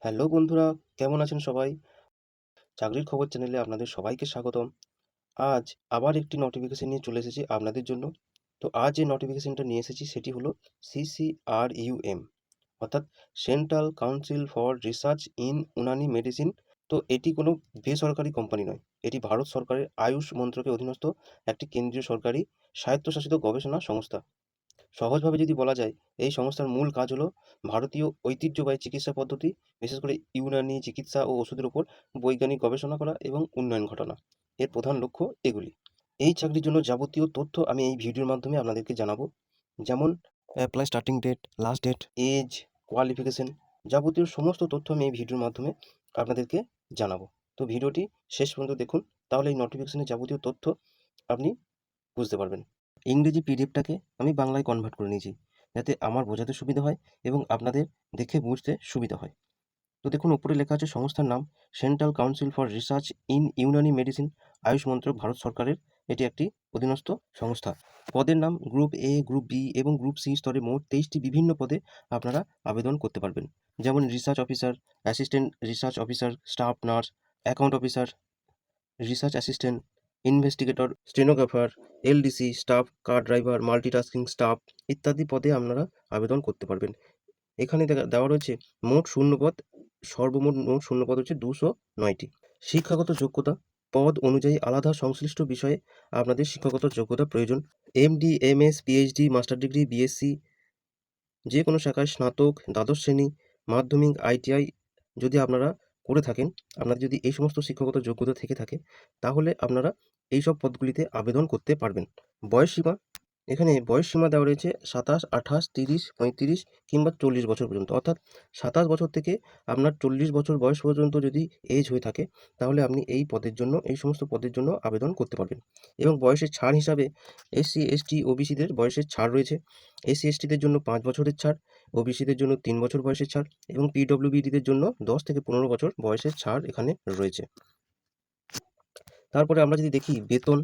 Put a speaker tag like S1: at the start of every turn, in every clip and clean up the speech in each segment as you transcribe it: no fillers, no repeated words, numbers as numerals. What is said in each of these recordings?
S1: Hello বন্ধুরা, কেমন আছেন সবাই? চাকরির খবর চ্যানেলে আপনাদের সবাইকে স্বাগতম। আজ আবার একটি নোটিফিকেশন নিয়ে চলে এসেছি আপনাদের জন্য। তো আজ যে নোটিফিকেশনটা নিয়ে এসেছি সেটি হলো CCRUM, অর্থাৎ central council for research in Unani medicine. তো এটি কোনো বেসরকারি কোম্পানি নয়, এটি ভারত সরকারের আয়ুষ মন্ত্রকের অধীনস্থ একটি কেন্দ্রীয় সরকারি স্বায়ত্তশাসিত গবেষণা সংস্থা। সহজভাবে যদি বলা যায়, এই সংস্থার মূল কাজ হলো ভারতীয় ঐতিহ্যবাহী চিকিৎসা পদ্ধতি, বিশেষ করে ইউনানি চিকিৎসা ও ওষুধের উপর বৈজ্ঞানিক গবেষণা করা এবং উন্নয়ন ঘটানো। এর প্রধান লক্ষ্য এগুলি। এই চাকরির জন্য যাবতীয় তথ্য আমি এই ভিডিওর মাধ্যমে আপনাদেরকে জানাবো, যেমন apply starting date, last date, age, qualification, যাবতীয় সমস্ত তথ্য আমি এই ভিডিওর মাধ্যমে আপনাদেরকে জানাবো। তো ভিডিওটি শেষ পর্যন্ত দেখুন, তাহলে এই নোটিফিকেশনের যাবতীয় তথ্য আপনি বুঝতে পারবেন। ইংরেজি পিডিএফটাকে আমি বাংলায় কনভার্ট করে নিয়েছি, যাতে আমার বোঝাতে সুবিধা হয় এবং আপনাদের দেখে বুঝতে সুবিধা হয়। তো দেখুন, উপরে লেখা আছে সংস্থার নাম central council for research in Unani medicine, Ayush মন্ত্রক, ভারত সরকারের এটি একটি অধীনস্থ সংস্থা। পদের নাম গ্রুপ এ, গ্রুপ বি এবং গ্রুপ সি স্তরে মোট 23টি বিভিন্ন পদে আপনারা আবেদন করতে পারবেন, যেমন research officer, assistant research officer, staff nurse, account officer, research assistant, investigator, stenographer, LDC, staff, car driver, multitasking staff ইত্যাদি পদে আপনারা আবেদন করতে পারবেন। এখানে দেওয়া রয়েছে মোট শূন্যপদ, সর্বমোট শূন্যপদ হচ্ছে 209টি। শিক্ষাগত যোগ্যতা, পদ অনুযায়ী আলাদা সংশ্লিষ্ট বিষয়ে আপনাদের শিক্ষাগত যোগ্যতা প্রয়োজন। MD, MS, PhD, master degree, BSc, যে কোনো শাখায় স্নাতক, দ্বাদশ শ্রেণী, মাধ্যমিক, আইটিআই যদি আপনারা করে থাকেন, আপনাদের যদি এই সমস্ত শিক্ষাগত যোগ্যতা থেকে থাকে, তাহলে আপনারা এই সব পদগুলিতে আবেদন করতে পারবেন। বয়সসীমা, এখানে বয়সসীমা দেওয়া রয়েছে 27, 28, 30, 35 কিংবা 40 বছর পর্যন্ত, অর্থাৎ 27 বছর থেকে আপনার 40 বছর বয়স পর্যন্ত যদি এজ হয়ে থাকে, তাহলে আপনি এই পদের জন্য, এই সমস্ত পদের জন্য আবেদন করতে পারবেন। এবং বয়সের ছাড় হিসাবে এসসি, এসটি, ওবিসিদের বয়সের ছাড় রয়েছে। এসসি এসটিদের জন্য 5 বছরের ছাড়, ওবিসিদের জন্য 3 বছর বয়সের ছাড় এবং পিডব্লিউবিডিদের জন্য 10 থেকে 15 বছর বয়সের ছাড় এখানে রয়েছে। তারপরে আমরা যদি দেখি বেতন,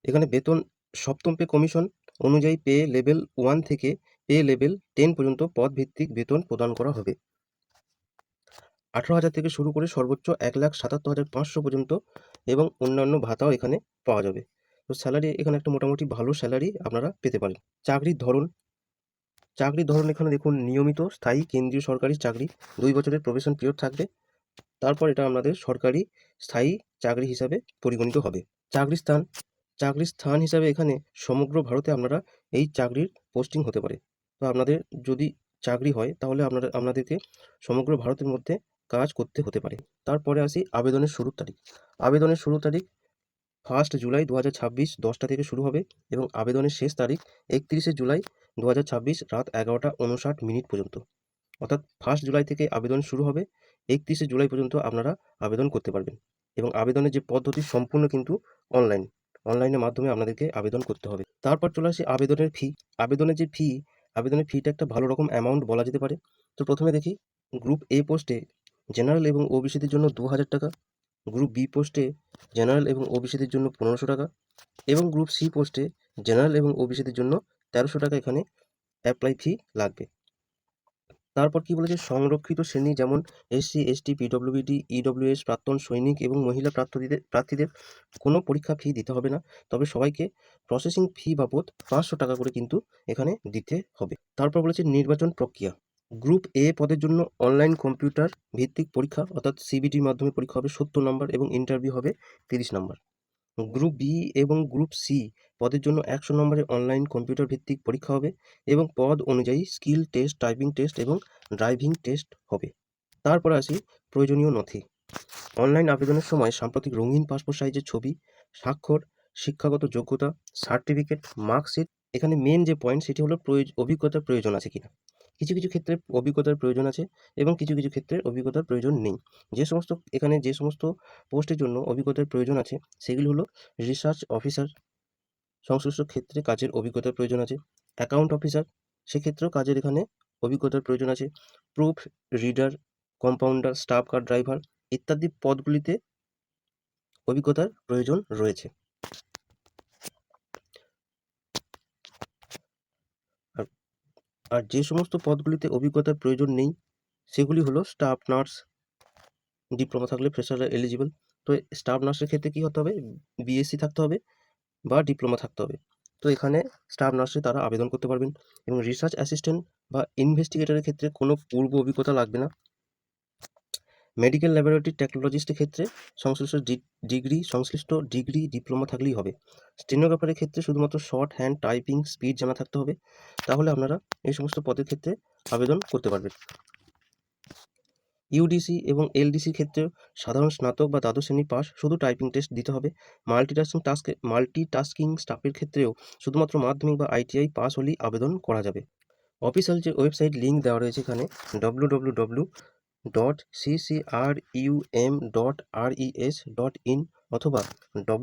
S1: এখানে বেতন সপ্তম পে কমিশন অনুযায়ী পে লেভেল 1 থেকে পে লেভেল 10 পর্যন্ত পদ ভিত্তিক বেতন প্রদান করা হবে। 18,000 থেকে শুরু করে সর্বোচ্চ 1,77,500 পর্যন্ত এবং অন্যান্য ভাতাও এখানে পাওয়া যাবে। তো স্যালারি এখানে একটা মোটামুটি ভালো স্যালারি আপনারা পেতে পারেন। চাকরির ধরন এখানে দেখুন, নিয়মিত স্থায়ী কেন্দ্রীয় সরকারি চাকরি, 2 বছরের প্রবেশন পিরিয়ড থাকবে। তারপর এটা আপনাদের সরকারি স্থায়ী চাকরি হিসাবে পরিগণিত হবে। চাকরির স্থান হিসাবে এখানে সমগ্র ভারতে আপনারা এই চাকরির পোস্টিং হতে পারে। তো আপনাদের যদি চাকরি হয়, তাহলে আপনাদেরকে সমগ্র ভারতের মধ্যে কাজ করতে হতে পারে। তারপরে আসি আবেদনের শুরুর তারিখ। আবেদনের শুরুর তারিখ 1 জুলাই 2026 10টা থেকে শুরু হবে এবং আবেদনের শেষ তারিখ 31 জুলাই 2026 রাত 11:59 পর্যন্ত। অর্থাৎ 1 জুলাই থেকে আবেদন শুরু হবে, 31 জুলাই পর্যন্ত আপনারা আবেদন করতে পারবেন। এবং আবেদনের যে পদ্ধতি সম্পূর্ণ কিন্তু অনলাইনের মাধ্যমে আপনাদেরকে আবেদন করতে হবে। তারপর চলে আসি আবেদনের ফি। আবেদনের ফিটা একটা ভালো রকম অ্যামাউন্ট বলা যেতে পারে। তো প্রথমে দেখি, গ্রুপ এ পোস্টে জেনারেল এবং ওবিসিদের জন্য 2,000 টাকা, গ্রুপ বি পোস্টে জেনারেল এবং ওবিসিদের জন্য 1500 টাকা এবং গ্রুপ সি পোস্টে জেনারেল এবং ওবিসিদের জন্য 1300 টাকা এখানে অ্যাপ্লাই ফি লাগবে। তারপর কি বলেছে, সংরক্ষিত শ্রেণী যেমন এসসি, এসটি, পিডব্লিউডি, ইডব্লিউএস, প্রাক্তন সৈনিক এবং মহিলা প্রার্থীদের কোনো পরীক্ষা ফি দিতে হবে না, তবে সবাইকে প্রসেসিং ফি বাবদ 500 টাকা করে কিন্তু এখানে দিতে হবে। তারপর বলেছে নির্বাচন প্রক্রিয়া। গ্রুপ এ পদের জন্য অনলাইন কম্পিউটার ভিত্তিক পরীক্ষা অর্থাৎ সিবিটির মাধ্যমে পরীক্ষা হবে 70 নম্বর এবং ইন্টারভিউ হবে 30 নম্বর। গ্রুপ বি এবং গ্রুপ সি পদের জন্য 100 নম্বরের অনলাইন কম্পিউটার ভিত্তিক পরীক্ষা হবে এবং পদ অনুযায়ী স্কিল টেস্ট, টাইপিং টেস্ট এবং ড্রাইভিং টেস্ট হবে। তারপরে আসি প্রয়োজনীয় নথি। অনলাইন আবেদনের সময় সাম্প্রতিক রঙিন পাসপোর্ট সাইজের ছবি, স্বাক্ষর, শিক্ষাগত যোগ্যতা, সার্টিফিকেট, মার্কশিট। এখানে মেন যে পয়েন্ট সেটি হলো অভিজ্ঞতার প্রয়োজন আছে কিনা। কিছু কিছু ক্ষেত্রে অভিজ্ঞতার প্রয়োজন আছে এবং কিছু কিছু ক্ষেত্রে অভিজ্ঞতার প্রয়োজন নেই। যে সমস্ত পোস্টের জন্য অভিজ্ঞতার প্রয়োজন আছে, সেগুলি হলো রিসার্চ অফিসার, সংশ্লিষ্ট ক্ষেত্রে কাজের অভিজ্ঞতার প্রয়োজন আছে। অ্যাকাউন্ট অফিসার, সেক্ষেত্রেও কাজের এখানে অভিজ্ঞতার প্রয়োজন আছে। Proof reader, compounder, staff car driver ইত্যাদি পদগুলিতে অভিজ্ঞতার প্রয়োজন রয়েছে। আর আর যে সমস্ত পদগুলিতে অভিজ্ঞতার প্রয়োজন নেই, সেগুলি হলো স্টাফ নার্স, ডিপ্লোমা থাকলে ফ্রেশাররা এলিজিবল। তো স্টাফ নার্সের ক্ষেত্রে কী হতে হবে? বিএসসি থাকতে হবে বা ডিপ্লোমা থাকতে হবে। তো এখানে স্টাফ নার্সে তারা আবেদন করতে পারবেন এবং রিসার্চ অ্যাসিস্ট্যান্ট বা ইনভেস্টিগেটরের ক্ষেত্রে কোনো পূর্ব অভিজ্ঞতা লাগবে না। মেডিকেল ল্যাবরেটরি টেকনোলজিস্টের ক্ষেত্রে সংশ্লিষ্ট ডিগ্রি ডিপ্লোমা থাকলেই হবে। স্টেনোগ্রাফারের ক্ষেত্রে শুধুমাত্র শর্ট হ্যান্ড টাইপিং স্পিড জানা থাকতে হবে, তাহলে আপনারা এই সমস্ত পদের ক্ষেত্রে আবেদন করতে পারবেন। ইউডিসি এবং এলডিসির ক্ষেত্রেও সাধারণ স্নাতক বা দ্বাদশ শ্রেণী পাস, শুধু টাইপিং টেস্ট দিতে হবে। মাল্টিটাস্কিং স্টাফের ক্ষেত্রেও শুধুমাত্র মাধ্যমিক বা আইটিআই পাস হলেই আবেদন করা যাবে। অফিসিয়াল যে ওয়েবসাইট লিঙ্ক দেওয়া রয়েছে এখানে www.ccrum.res.in অথবা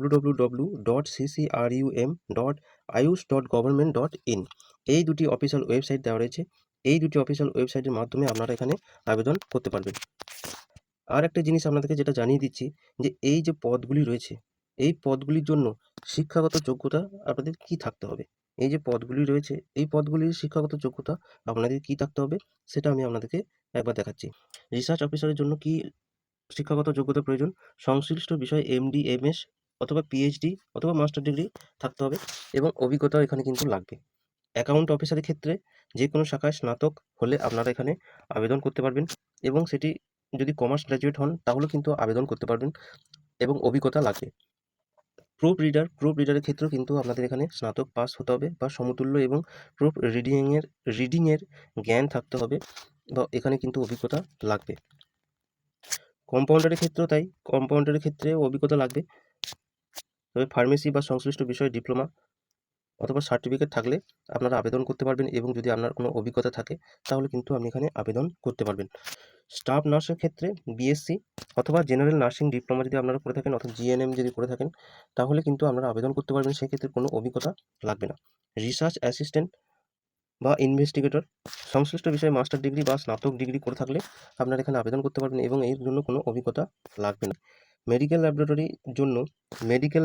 S1: www.ccrum.ayush.government.in, এই দুটি অফিসিয়াল ওয়েবসাইট দেওয়া রয়েছে। এই দুটি অফিসিয়াল ওয়েবসাইটের মাধ্যমে আপনারা এখানে আবেদন করতে পারবেন। আর একটা জিনিস আপনাদেরকে যেটা জানিয়ে দিচ্ছি, যে এই যে পদগুলি রয়েছে, এই পদগুলির জন্য শিক্ষাগত যোগ্যতা আপনাদের কী থাকতে হবে? এই যে পদগুলি রয়েছে, এই পদগুলির শিক্ষাগত যোগ্যতা আপনাদের কী থাকতে হবে সেটা আমি আপনাদেরকে একবার দেখাচ্ছি। রিসার্চ অফিসারের জন্য কি শিক্ষাগত যোগ্যতা প্রয়োজন? সংশ্লিষ্ট বিষয়ে এমডি, এমএস অথবা পিএইচডি অথবা মাস্টার ডিগ্রি থাকতে হবে এবং অভিজ্ঞতাও এখানে কিন্তু লাগবে। অ্যাকাউন্ট অফিসারের ক্ষেত্রে যে কোনো শাখায় স্নাতক হলে আপনারা এখানে আবেদন করতে পারবেন এবং সেটি যদি কমার্স গ্র্যাজুয়েট হন তাহলেও কিন্তু আবেদন করতে পারবেন এবং অভিজ্ঞতা লাগবে। প্রুফ রিডারের ক্ষেত্রেও কিন্তু আপনাদের এখানে স্নাতক পাস হতে হবে বা সমতুল্য এবং প্রুফ রিডিংয়ের জ্ঞান থাকতে হবে বা এখানে কিন্তু অভিজ্ঞতা লাগবে। কম্পাউন্ডারের ক্ষেত্রেও তাই, কম্পাউন্ডারের ক্ষেত্রেও অভিজ্ঞতা লাগবে, তবে ফার্মেসি বা সংশ্লিষ্ট বিষয়ে ডিপ্লোমা অথবা সার্টিফিকেট থাকলে আপনারা আবেদন করতে পারবেন এবং যদি আপনার কোনো অভিজ্ঞতা থাকে তাহলে কিন্তু আপনি এখানে আবেদন করতে পারবেন। স্টাফ নার্সের ক্ষেত্রে বিএসসি অথবা জেনারেল নার্সিং ডিপ্লোমা যদি আপনারা করে থাকেন অথবা জিএনএম যদি করে থাকেন তাহলে কিন্তু আপনারা আবেদন করতে পারবেন, সেক্ষেত্রে কোনো অভিজ্ঞতা লাগবে না। রিসার্চ অ্যাসিস্ট্যান্ট বা ইনভেস্টিগেটর সংশ্লিষ্ট বিষয়ে মাস্টার ডিগ্রি বা স্নাতক ডিগ্রি করে থাকলে আপনারা এখানে আবেদন করতে পারবেন এবং এর জন্য কোনো অভিজ্ঞতা লাগবে না। মেডিকেল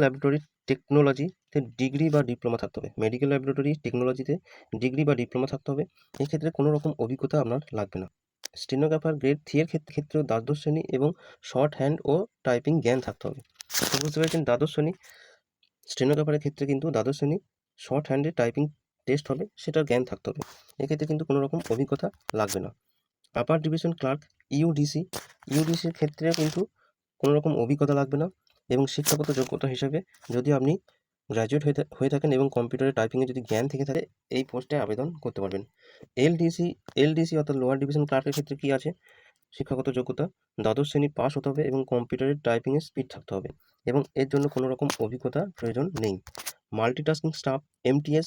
S1: ল্যাবরেটরি টেকনোলজিতে ডিগ্রি বা ডিপ্লোমা থাকতে হবে। মেডিকেল ল্যাবরেটরি টেকনোলজিতে ডিগ্রি বা ডিপ্লোমা থাকতে হবে, এক্ষেত্রে কোনো রকম অভিজ্ঞতা আপনার লাগবে না। স্টেনোগ্রাফার গ্রেড 3 এর ক্ষেত্রেও দ্বাদশ শ্রেণী এবং শর্ট হ্যান্ড ও টাইপিং জ্ঞান থাকতে হবে। তো বুঝতে পেরেছেন, দ্বাদশ শ্রেণী স্টেনোগ্রাফারের ক্ষেত্রে কিন্তু দ্বাদশ শ্রেণী শর্ট হ্যান্ডে টাইপিং টেস্ট হবে, সেটার জ্ঞান থাকতে হবে, এক্ষেত্রে কিন্তু কোনো রকম অভিজ্ঞতা লাগবে না। আপার ডিভিশন ক্লার্ক ইউডিসির ক্ষেত্রে কিন্তু কোনো রকম অভিজ্ঞতা লাগবে না এবং শিক্ষাগত যোগ্যতা হিসেবে যদি আপনি গ্র্যাজুয়েট হয়ে থাকেন এবং কম্পিউটারে টাইপিংয়ে যদি জ্ঞান থেকে থাকে এই পোস্টে আবেদন করতে পারবেন। এলডিসি অর্থাৎ লোয়ার ডিভিশন ক্লার্কের ক্ষেত্রে কী আছে? শিক্ষাগত যোগ্যতা দ্বাদশ শ্রেণী পাস হতে হবে এবং কম্পিউটারের টাইপিংয়ের স্পিড থাকতে হবে এবং এর জন্য কোনো রকম অভিজ্ঞতা প্রয়োজন নেই। মাল্টিটাস্কিং স্টাফ এমটিএস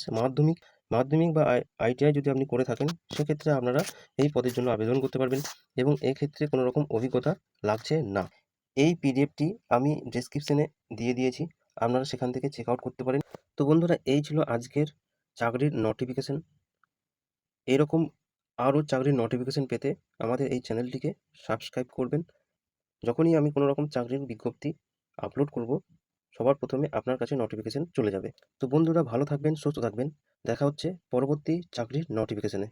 S1: মাধ্যমিক বা আইটিআই যদি আপনি করে থাকেন সেক্ষেত্রে আপনারা এই পদের জন্য আবেদন করতে পারবেন এবং এক্ষেত্রে কোনো রকম অভিজ্ঞতা লাগছে না। এই পিডিএফটি আমি ডেসক্রিপশনে দিয়ে দিয়েছি, আপনারা সেখান থেকে চেক আউট করতে পারেন। তো বন্ধুরা, এই ছিল আজকের চাকরির নোটিফিকেশন। এরকম আরও চাকরির নোটিফিকেশন পেতে আমাদের এই চ্যানেলটিকে সাবস্ক্রাইব করবেন। যখনই আমি কোনো রকম চাকরির বিজ্ঞপ্তি আপলোড করব সবার প্রথমে আপনার কাছে নোটিফিকেশন চলে যাবে। তো বন্ধুরা, ভালো থাকবেন, সুস্থ থাকবেন, দেখা হচ্ছে পরবর্তী চাকরির নোটিফিকেশনে।